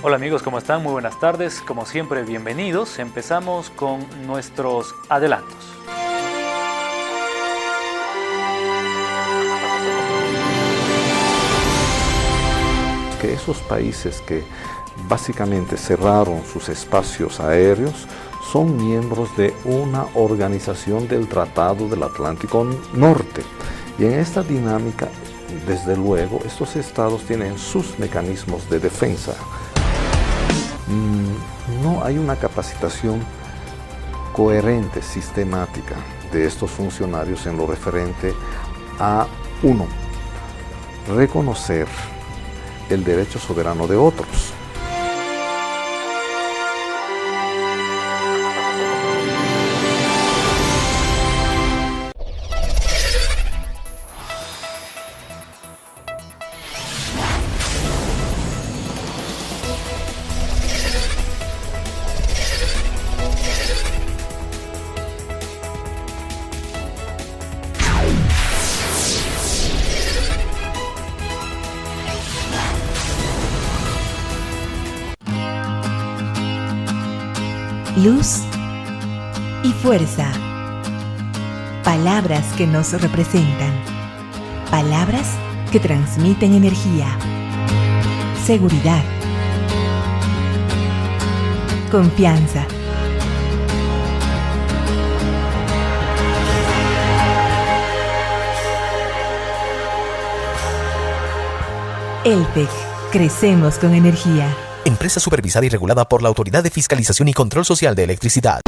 Hola amigos, ¿cómo están? Muy buenas tardes. Como siempre, bienvenidos. Empezamos con nuestros adelantos. Que esos países que básicamente cerraron sus espacios aéreos son miembros de una organización del Tratado del Atlántico Norte. Y en esta dinámica, desde luego, estos estados tienen sus mecanismos de defensa. No hay una capacitación coherente, sistemática de estos funcionarios en lo referente a, uno, reconocer el derecho soberano de otros. Luz y fuerza. Palabras que nos representan. Palabras que transmiten energía. Seguridad. Confianza. ELTEC. Crecemos con energía. Empresa supervisada y regulada por la Autoridad de Fiscalización y Control Social de Electricidad.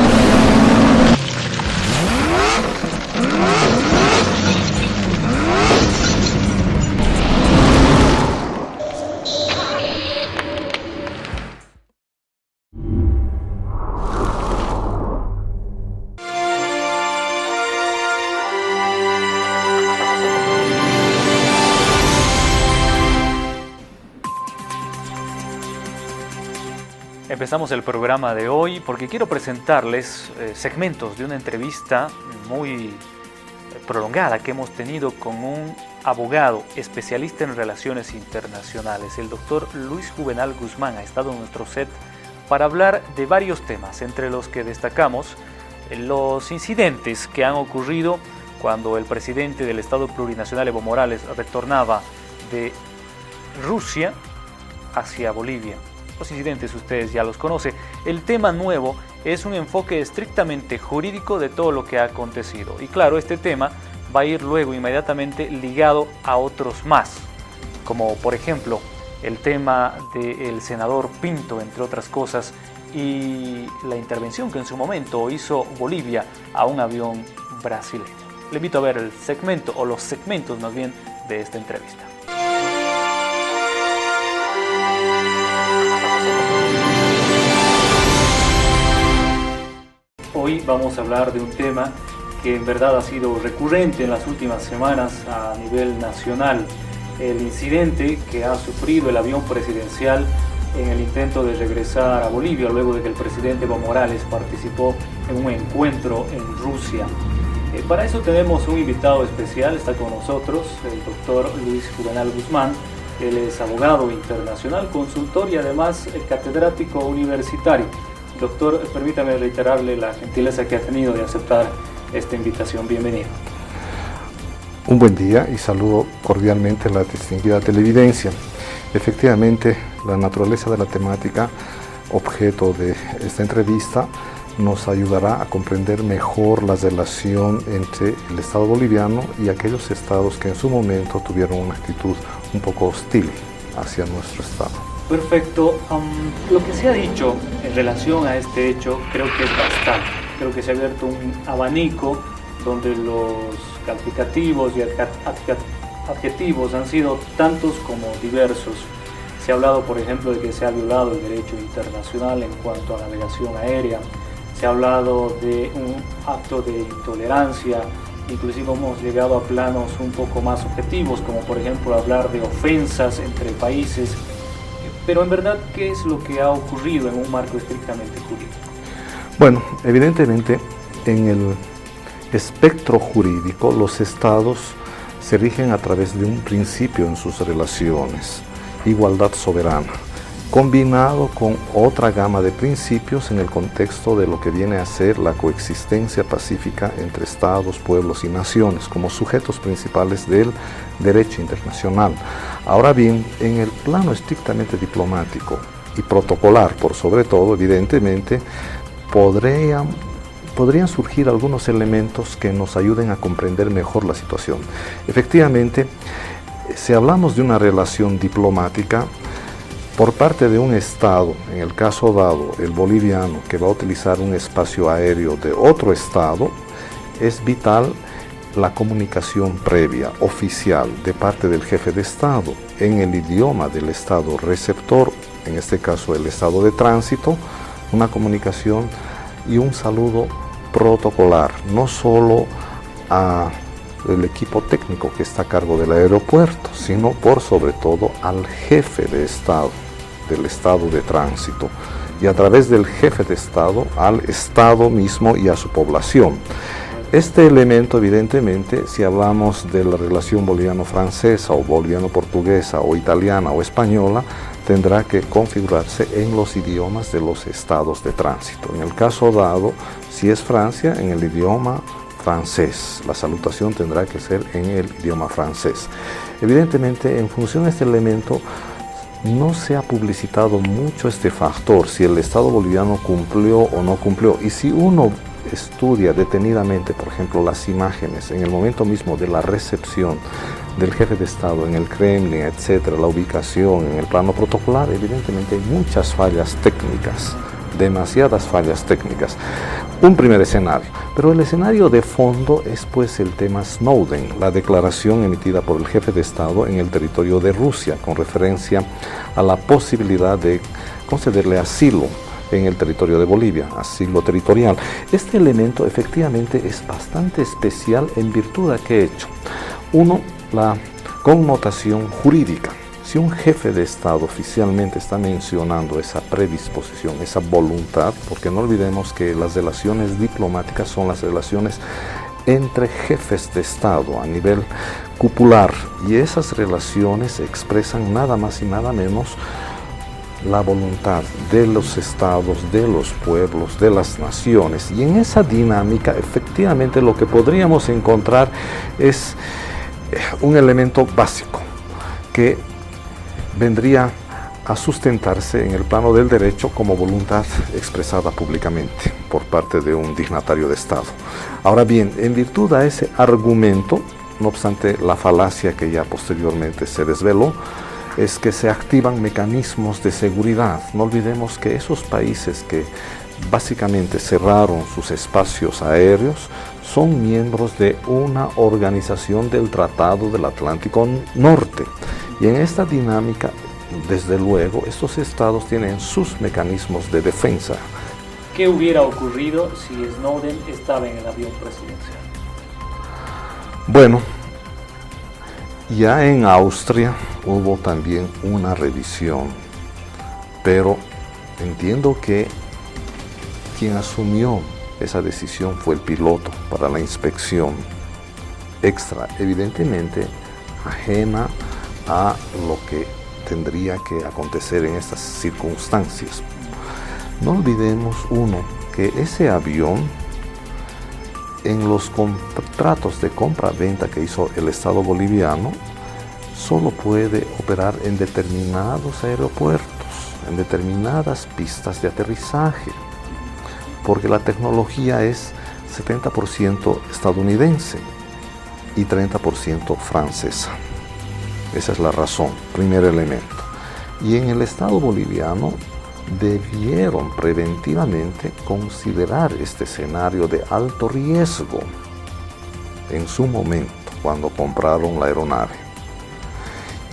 Empezamos el programa de hoy porque quiero presentarles segmentos de una entrevista muy prolongada que hemos tenido con un abogado especialista en relaciones internacionales. El doctor Luis Juvenal Guzmán ha estado en nuestro set para hablar de varios temas, entre los que destacamos los incidentes que han ocurrido cuando el presidente del Estado Plurinacional, Evo Morales, retornaba de Rusia hacia Bolivia. Los incidentes ustedes ya los conocen. El tema nuevo es un enfoque estrictamente jurídico de todo lo que ha acontecido. Y claro, este tema va a ir luego inmediatamente ligado a otros más, como por ejemplo el tema del senador Pinto, entre otras cosas, y la intervención que en su momento hizo Bolivia a un avión brasileño. Le invito a ver el segmento, o los segmentos más bien, de esta entrevista. Hoy vamos a hablar de un tema que en verdad ha sido recurrente en las últimas semanas a nivel nacional. El incidente que ha sufrido el avión presidencial en el intento de regresar a Bolivia luego de que el presidente Evo Morales participó en un encuentro en Rusia. Para eso tenemos un invitado especial, está con nosotros el doctor Luis Juvenal Guzmán. Él es abogado internacional, consultor y además catedrático universitario. Doctor, permítame reiterarle la gentileza que ha tenido de aceptar esta invitación. Bienvenido. Un buen día y saludo cordialmente a la distinguida televidencia. Efectivamente, la naturaleza de la temática objeto de esta entrevista nos ayudará a comprender mejor la relación entre el Estado boliviano y aquellos estados que en su momento tuvieron una actitud un poco hostil hacia nuestro Estado. Perfecto. Lo que se ha dicho en relación a este hecho creo que es bastante. Creo que se ha abierto un abanico donde los calificativos y adjetivos han sido tantos como diversos. Se ha hablado, por ejemplo, de que se ha violado el derecho internacional en cuanto a navegación aérea. Se ha hablado de un acto de intolerancia. Inclusive hemos llegado a planos un poco más objetivos, como por ejemplo hablar de ofensas entre países. Pero en verdad, ¿qué es lo que ha ocurrido en un marco estrictamente jurídico? Bueno, evidentemente en el espectro jurídico los estados se rigen a través de un principio en sus relaciones, igualdad soberana. combinado con otra gama de principios en el contexto de lo que viene a ser la coexistencia pacífica entre estados, pueblos y naciones como sujetos principales del derecho internacional. Ahora bien, en el plano estrictamente diplomático y protocolar, por sobre todo, evidentemente, podrían surgir algunos elementos que nos ayuden a comprender mejor la situación. Efectivamente, si hablamos de una relación diplomática, por parte de un Estado, en el caso dado el boliviano, que va a utilizar un espacio aéreo de otro Estado, es vital la comunicación previa, oficial, de parte del jefe de Estado, en el idioma del Estado receptor, en este caso el Estado de tránsito, una comunicación y un saludo protocolar, no solo al equipo técnico que está a cargo del aeropuerto, sino por sobre todo al jefe de Estado, del Estado de tránsito, y a través del jefe de Estado al Estado mismo y a su población. Este elemento, evidentemente, si hablamos de la relación boliviano-francesa o boliviano-portuguesa o italiana o española, tendrá que configurarse en los idiomas de los estados de tránsito. En el caso dado, si es Francia, en el idioma francés. La salutación tendrá que ser en el idioma francés. Evidentemente, en función de este elemento, no se ha publicitado mucho este factor, si el Estado boliviano cumplió o no cumplió. Y si uno estudia detenidamente, por ejemplo, las imágenes en el momento mismo de la recepción del jefe de Estado en el Kremlin, etcétera, la ubicación en el plano protocolar, evidentemente hay muchas fallas técnicas, demasiadas fallas técnicas. Un primer escenario, pero el escenario de fondo es pues el tema Snowden, la declaración emitida por el jefe de Estado en el territorio de Rusia con referencia a la posibilidad de concederle asilo en el territorio de Bolivia, asilo territorial. Este elemento efectivamente es bastante especial en virtud de qué hecho. Uno, la connotación jurídica. Si un jefe de Estado oficialmente está mencionando esa predisposición, esa voluntad, porque no olvidemos que las relaciones diplomáticas son las relaciones entre jefes de Estado a nivel cupular, y esas relaciones expresan nada más y nada menos la voluntad de los estados, de los pueblos, de las naciones. Y en esa dinámica, efectivamente, lo que podríamos encontrar es un elemento básico que vendría a sustentarse en el plano del derecho como voluntad expresada públicamente por parte de un dignatario de Estado. Ahora bien, en virtud a ese argumento, no obstante la falacia que ya posteriormente se desveló, es que se activan mecanismos de seguridad. No olvidemos que esos países que básicamente cerraron sus espacios aéreos son miembros de una organización del Tratado del Atlántico Norte. Y en esta dinámica, desde luego, estos estados tienen sus mecanismos de defensa. ¿Qué hubiera ocurrido si Snowden estaba en el avión presidencial? Bueno, ya en Austria hubo también una revisión, pero entiendo que quien asumió esa decisión fue el piloto para la inspección extra, evidentemente ajena a lo que tendría que acontecer en estas circunstancias. No olvidemos, uno, que ese avión, en los contratos de compra-venta que hizo el Estado boliviano, solo puede operar en determinados aeropuertos, en determinadas pistas de aterrizaje, porque la tecnología es 70% estadounidense y 30% francesa. Esa es la razón, primer elemento. Y en el Estado boliviano debieron preventivamente considerar este escenario de alto riesgo en su momento, cuando compraron la aeronave.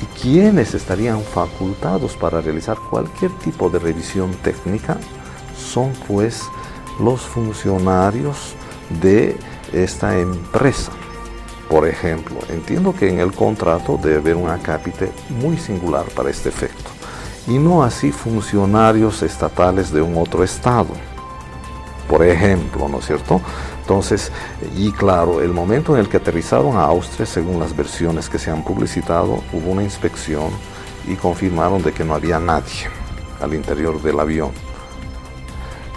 Y quienes estarían facultados para realizar cualquier tipo de revisión técnica son pues los funcionarios de esta empresa. Por ejemplo, entiendo que en el contrato debe haber un acápite muy singular para este efecto, y no así funcionarios estatales de un otro estado, por ejemplo, ¿no es cierto? Entonces, y claro, el momento en el que aterrizaron a Austria, según las versiones que se han publicitado, hubo una inspección y confirmaron de que no había nadie. al interior del avión.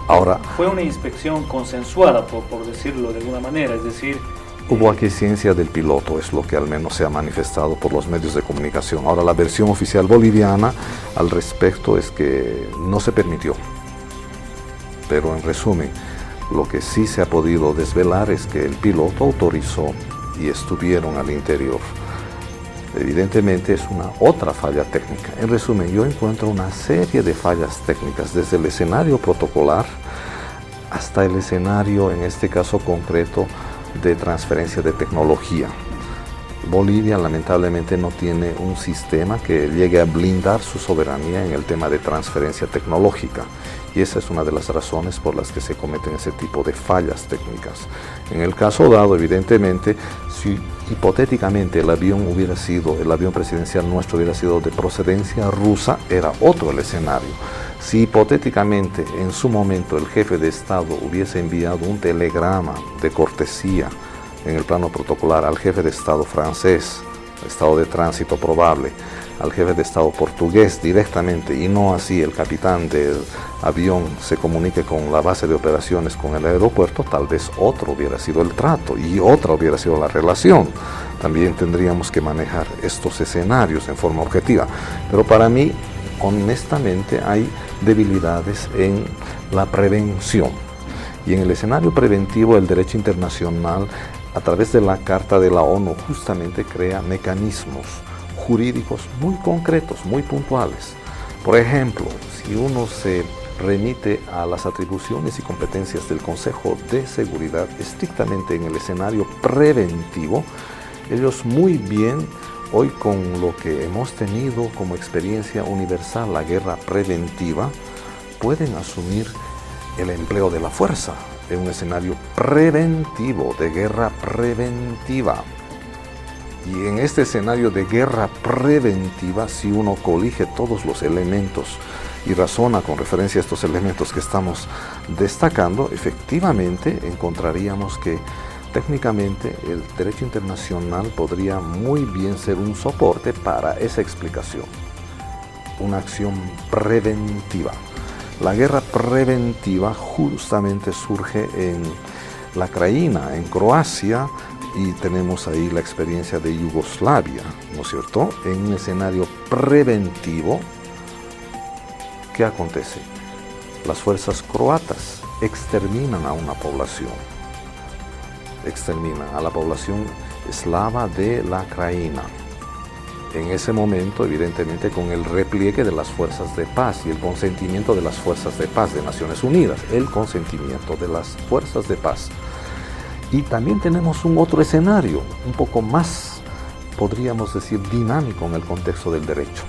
Ahora, fue una inspección consensuada, por decirlo de alguna manera, es decir... hubo aquiescencia del piloto, es lo que al menos se ha manifestado por los medios de comunicación. Ahora, la versión oficial boliviana al respecto es que no se permitió. Pero en resumen, lo que sí se ha podido desvelar es que el piloto autorizó y estuvieron al interior. Evidentemente es una otra falla técnica. En resumen, yo encuentro una serie de fallas técnicas, desde el escenario protocolar hasta el escenario, en este caso concreto, de transferencia de tecnología. Bolivia lamentablemente no tiene un sistema que llegue a blindar su soberanía en el tema de transferencia tecnológica, y esa es una de las razones por las que se cometen ese tipo de fallas técnicas. En el caso dado, evidentemente, si hipotéticamente el avión presidencial nuestro hubiera sido de procedencia rusa, era otro el escenario. Si hipotéticamente en su momento el jefe de Estado hubiese enviado un telegrama de cortesía en el plano protocolar al jefe de Estado francés, estado de tránsito probable, al jefe de Estado portugués directamente, y no así el capitán del avión se comunique con la base de operaciones, con el aeropuerto, tal vez otro hubiera sido el trato y otra hubiera sido la relación. También tendríamos que manejar estos escenarios en forma objetiva. Pero para mí, honestamente, hay debilidades en la prevención. Y en el escenario preventivo, el derecho internacional, a través de la Carta de la ONU, justamente crea mecanismos jurídicos muy concretos, muy puntuales. Por ejemplo, si uno se remite a las atribuciones y competencias del Consejo de Seguridad, estrictamente en el escenario preventivo, ellos muy bien, hoy con lo que hemos tenido como experiencia universal, la guerra preventiva, pueden asumir el empleo de la fuerza en un escenario preventivo, de guerra preventiva. Y en este escenario de guerra preventiva, si uno colige todos los elementos y razona con referencia a estos elementos que estamos destacando, efectivamente encontraríamos que técnicamente el derecho internacional podría muy bien ser un soporte para esa explicación, una acción preventiva. La guerra preventiva justamente surge en la Krajina, en Croacia, y tenemos ahí la experiencia de Yugoslavia, ¿no es cierto? En un escenario preventivo, ¿qué acontece? Las fuerzas croatas exterminan a una población, exterminan a la población eslava de la Krajina. En ese momento, evidentemente, con el repliegue de las fuerzas de paz y el consentimiento de las fuerzas de paz de Naciones Unidas, el consentimiento de las fuerzas de paz. Y también tenemos un otro escenario, un poco más, podríamos decir, dinámico en el contexto del derecho.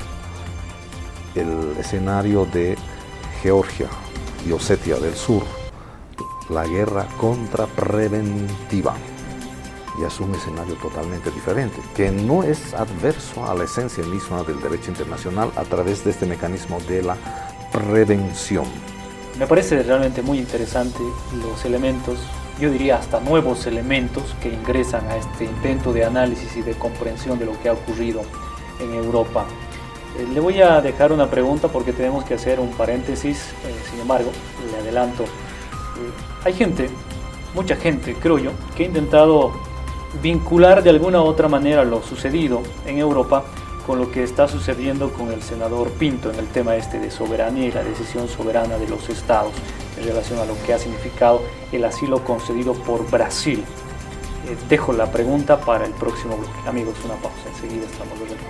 El escenario de Georgia y Osetia del Sur, la guerra contrapreventiva. Y es un escenario totalmente diferente, que no es adverso a la esencia misma del derecho internacional a través de este mecanismo de la prevención. Me parece realmente muy interesante los elementos, yo diría hasta nuevos elementos que ingresan a este intento de análisis y de comprensión de lo que ha ocurrido en Europa. Le voy a dejar una pregunta porque tenemos que hacer un paréntesis, sin embargo, le adelanto. Hay gente, mucha gente, creo yo, que ha intentado vincular de alguna u otra manera lo sucedido en Europa con lo que está sucediendo con el senador Pinto en el tema este de soberanía y la decisión soberana de los estados en relación a lo que ha significado el asilo concedido por Brasil. Dejo la pregunta para el próximo bloque. Amigos, una pausa, enseguida estamos de vuelta.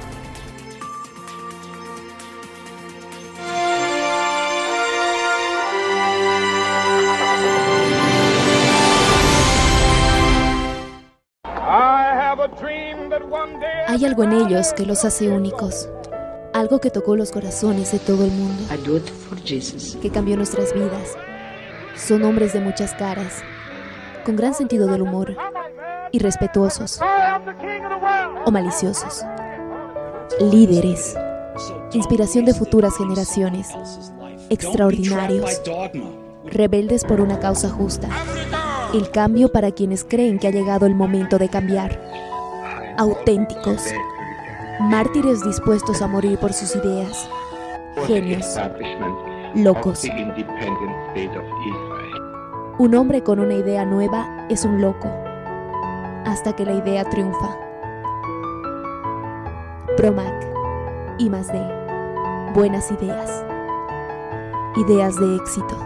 Hay algo en ellos que los hace únicos. Algo que tocó los corazones de todo el mundo. Que cambió nuestras vidas. Son hombres de muchas caras, con gran sentido del humor, irrespetuosos o maliciosos. Líderes, inspiración de futuras generaciones, extraordinarios, rebeldes por una causa justa. El cambio para quienes creen que ha llegado el momento de cambiar. Auténticos, mártires dispuestos a morir por sus ideas. genios, locos. Un hombre con una idea nueva es un loco, hasta que la idea triunfa. Promac, I+D, buenas ideas, ideas de éxito.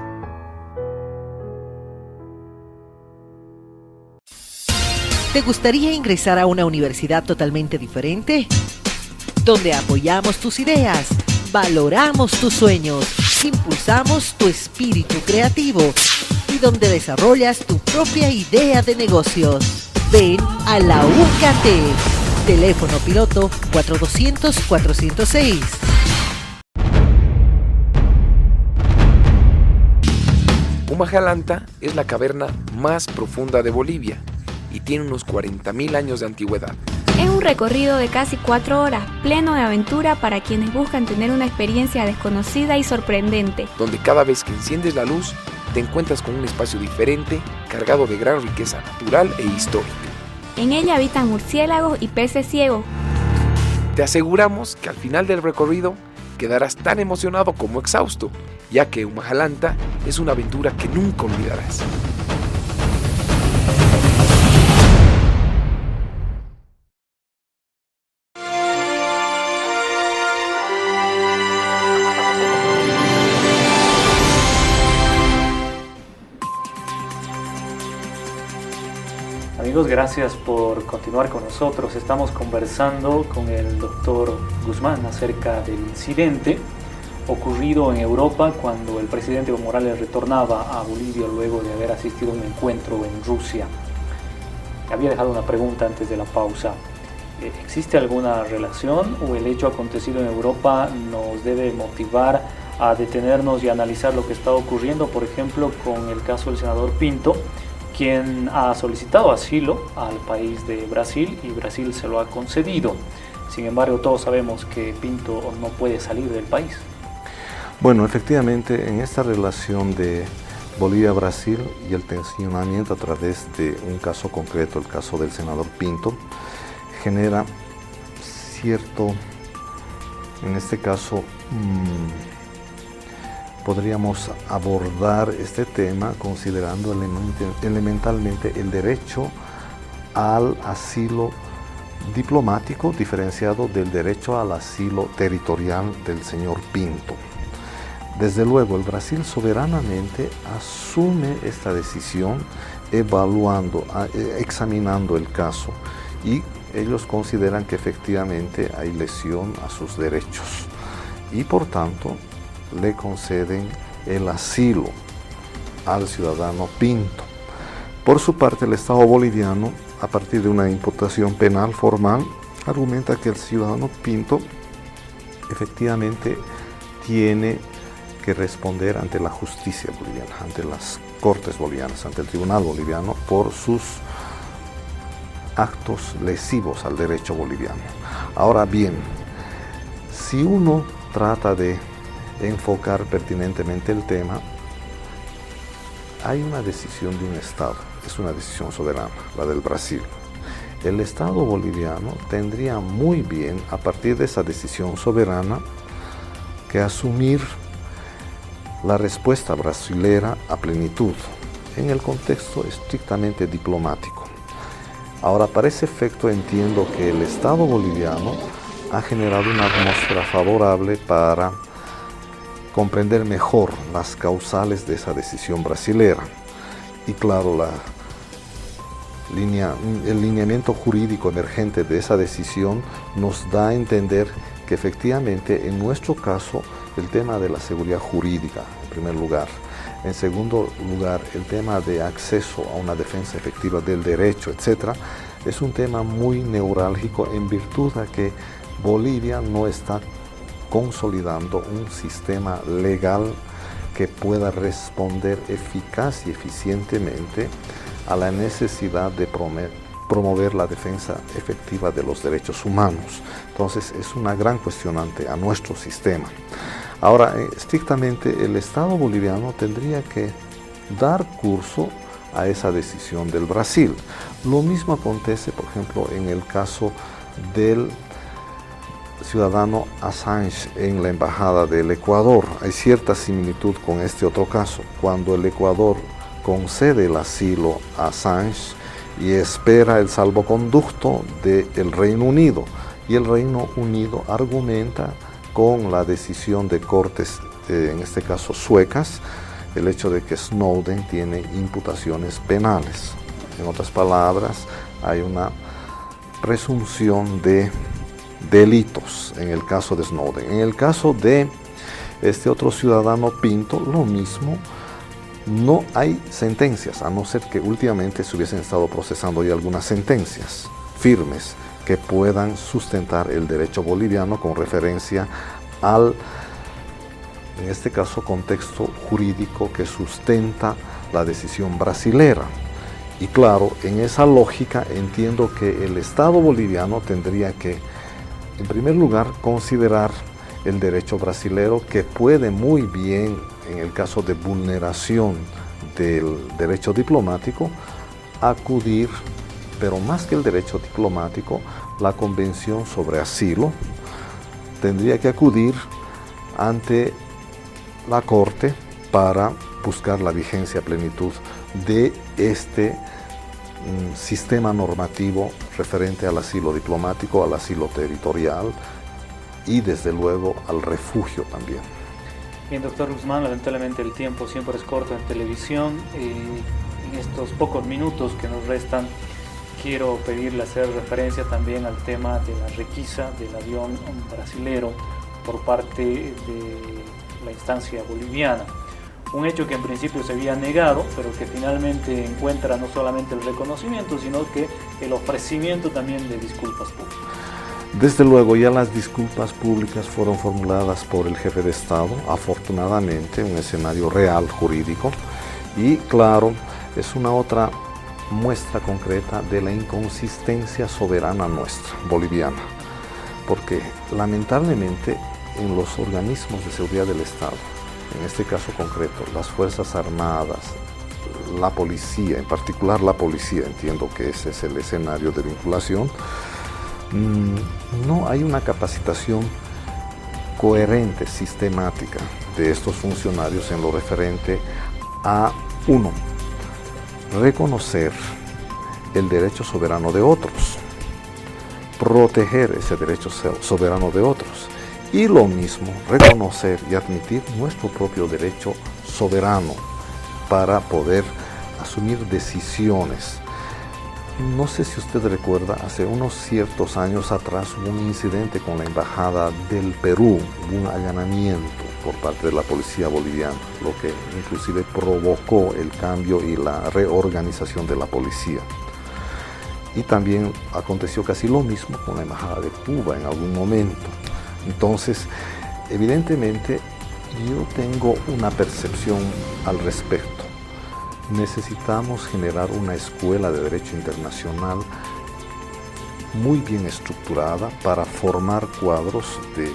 ¿Te gustaría ingresar a una universidad totalmente diferente? Donde apoyamos tus ideas, valoramos tus sueños, impulsamos tu espíritu creativo y donde desarrollas tu propia idea de negocios. Ven a la UCATEC. Teléfono piloto 4200-406. Humajalanta es la caverna más profunda de Bolivia y tiene unos 40.000 años de antigüedad. Es un recorrido de casi 4 horas, pleno de aventura para quienes buscan tener una experiencia desconocida y sorprendente. Donde cada vez que enciendes la luz, te encuentras con un espacio diferente, cargado de gran riqueza natural e histórica. En ella habitan murciélagos y peces ciegos. Te aseguramos que al final del recorrido quedarás tan emocionado como exhausto, ya que Humajalanta es una aventura que nunca olvidarás. Amigos, gracias por continuar con nosotros. Estamos conversando con el doctor Guzmán acerca del incidente ocurrido en Europa cuando el presidente Evo Morales retornaba a Bolivia luego de haber asistido a un encuentro en Rusia. Había dejado una pregunta antes de la pausa. ¿Existe alguna relación o el hecho acontecido en Europa nos debe motivar a detenernos y analizar lo que está ocurriendo, por ejemplo, con el caso del senador Pinto, quien ha solicitado asilo al país de Brasil y Brasil se lo ha concedido? Sin embargo, todos sabemos que Pinto no puede salir del país. Bueno, efectivamente, en esta relación de Bolivia-Brasil y el tensionamiento a través de un caso concreto, el caso del senador Pinto, genera cierto, en este caso, podríamos abordar este tema considerando elementalmente el derecho al asilo diplomático diferenciado del derecho al asilo territorial del señor Pinto. Desde luego, el Brasil soberanamente asume esta decisión examinando el caso, y ellos consideran que efectivamente hay lesión a sus derechos y por tanto le conceden el asilo al ciudadano Pinto. Por su parte, el Estado boliviano, a partir de una imputación penal formal, argumenta que el ciudadano Pinto efectivamente tiene que responder ante la justicia boliviana, ante las cortes bolivianas, ante el tribunal boliviano, por sus actos lesivos al derecho boliviano. Ahora bien, si uno trata de enfocar pertinentemente el tema, hay una decisión de un Estado, es una decisión soberana, la del Brasil. El Estado boliviano tendría muy bien, a partir de esa decisión soberana, que asumir la respuesta brasilera a plenitud, en el contexto estrictamente diplomático. Ahora, para ese efecto, entiendo que el Estado boliviano ha generado una atmósfera favorable para comprender mejor las causales de esa decisión brasilera. Y claro, el lineamiento jurídico emergente de esa decisión nos da a entender que efectivamente en nuestro caso el tema de la seguridad jurídica, en primer lugar. En segundo lugar, el tema de acceso a una defensa efectiva del derecho, etc., es un tema muy neurálgico en virtud de que Bolivia no está consolidando un sistema legal que pueda responder eficaz y eficientemente a la necesidad de promover la defensa efectiva de los derechos humanos. Entonces es una gran cuestionante a nuestro sistema. Ahora, estrictamente el Estado boliviano tendría que dar curso a esa decisión del Brasil. Lo mismo acontece, por ejemplo, en el caso del ciudadano Assange en la Embajada del Ecuador. Hay cierta similitud con este otro caso, cuando el Ecuador concede el asilo a Assange y espera el salvoconducto del Reino Unido, y el Reino Unido argumenta con la decisión de cortes, en este caso suecas, el hecho de que Snowden tiene imputaciones penales. En otras palabras, hay una presunción de delitos en el caso de Snowden. En el caso de este otro ciudadano Pinto, lo mismo, no hay sentencias, a no ser que últimamente se hubiesen estado procesando ya algunas sentencias firmes que puedan sustentar el derecho boliviano con referencia al, en este caso, contexto jurídico que sustenta la decisión brasilera. Y claro, en esa lógica entiendo que el Estado boliviano tendría que, en primer lugar, considerar el derecho brasilero, que puede muy bien, en el caso de vulneración del derecho diplomático, acudir, pero más que el derecho diplomático, la Convención sobre Asilo, tendría que acudir ante la Corte para buscar la vigencia a plenitud de este sistema normativo referente al asilo diplomático, al asilo territorial y desde luego al refugio también. Bien, doctor Guzmán, lamentablemente el tiempo siempre es corto en televisión. En estos pocos minutos que nos restan, quiero pedirle hacer referencia también al tema de la requisa del avión brasilero por parte de la instancia boliviana. Un hecho que en principio se había negado, pero que finalmente encuentra no solamente el reconocimiento, sino que el ofrecimiento también de disculpas públicas. Desde luego, ya las disculpas públicas fueron formuladas por el jefe de Estado, afortunadamente, un escenario real jurídico, y claro, es una otra muestra concreta de la inconsistencia soberana nuestra, boliviana, porque lamentablemente en los organismos de seguridad del Estado, en este caso concreto, las Fuerzas Armadas, la policía, en particular la policía, entiendo que ese es el escenario de vinculación, no hay una capacitación coherente, sistemática de estos funcionarios en lo referente a, uno, reconocer el derecho soberano de otros, proteger ese derecho soberano de otros, y lo mismo, reconocer y admitir nuestro propio derecho soberano para poder asumir decisiones. No sé si usted recuerda, hace unos ciertos años atrás hubo un incidente con la Embajada del Perú, un allanamiento por parte de la policía boliviana, lo que inclusive provocó el cambio y la reorganización de la policía. Y también aconteció casi lo mismo con la Embajada de Cuba en algún momento. Entonces, evidentemente, yo tengo una percepción al respecto. Necesitamos generar una escuela de derecho internacional muy bien estructurada para formar cuadros de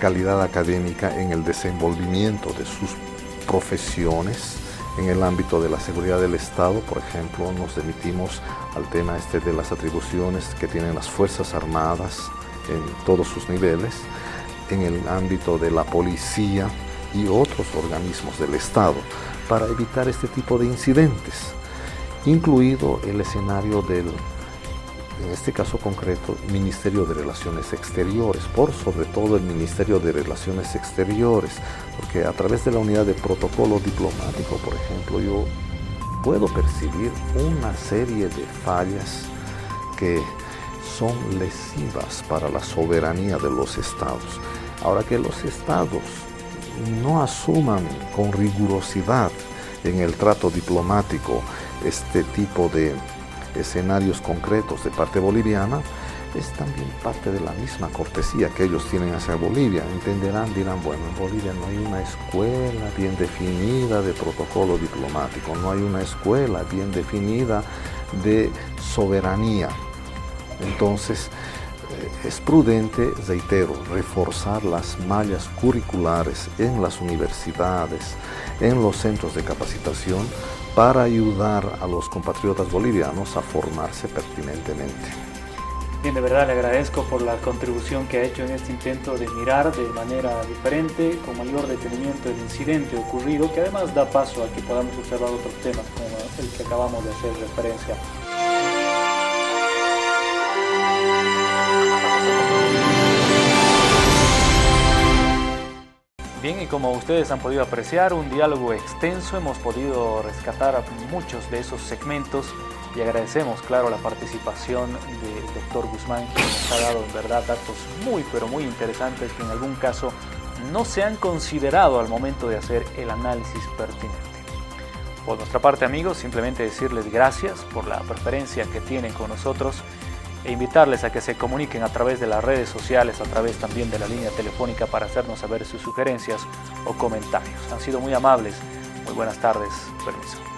calidad académica en el desenvolvimiento de sus profesiones. En el ámbito de la seguridad del Estado, por ejemplo, nos remitimos al tema de las atribuciones que tienen las Fuerzas Armadas en todos sus niveles, en el ámbito de la policía y otros organismos del Estado, para evitar este tipo de incidentes, incluido el escenario del, en este caso concreto, Ministerio de Relaciones Exteriores, por sobre todo el Ministerio de Relaciones Exteriores, porque a través de la unidad de protocolo diplomático, por ejemplo, yo puedo percibir una serie de fallas que son lesivas para la soberanía de los estados. Ahora, que los estados no asuman con rigurosidad en el trato diplomático este tipo de escenarios concretos de parte boliviana, es también parte de la misma cortesía que ellos tienen hacia Bolivia. Entenderán, dirán, bueno, en Bolivia no hay una escuela bien definida de protocolo diplomático, no hay una escuela bien definida de soberanía. Entonces, es prudente, reitero, reforzar las mallas curriculares en las universidades, en los centros de capacitación, para ayudar a los compatriotas bolivianos a formarse pertinentemente. Bien, de verdad le agradezco por la contribución que ha hecho en este intento de mirar de manera diferente, con mayor detenimiento el incidente ocurrido, que además da paso a que podamos observar otros temas como el que acabamos de hacer referencia. Bien, y como ustedes han podido apreciar, un diálogo extenso, hemos podido rescatar muchos de esos segmentos y agradecemos, claro, la participación del doctor Guzmán, que nos ha dado en verdad datos muy, pero muy interesantes que en algún caso no se han considerado al momento de hacer el análisis pertinente. Por nuestra parte, amigos, simplemente decirles gracias por la preferencia que tienen con nosotros e invitarles a que se comuniquen a través de las redes sociales, a través también de la línea telefónica para hacernos saber sus sugerencias o comentarios. Han sido muy amables. Muy buenas tardes. Permiso.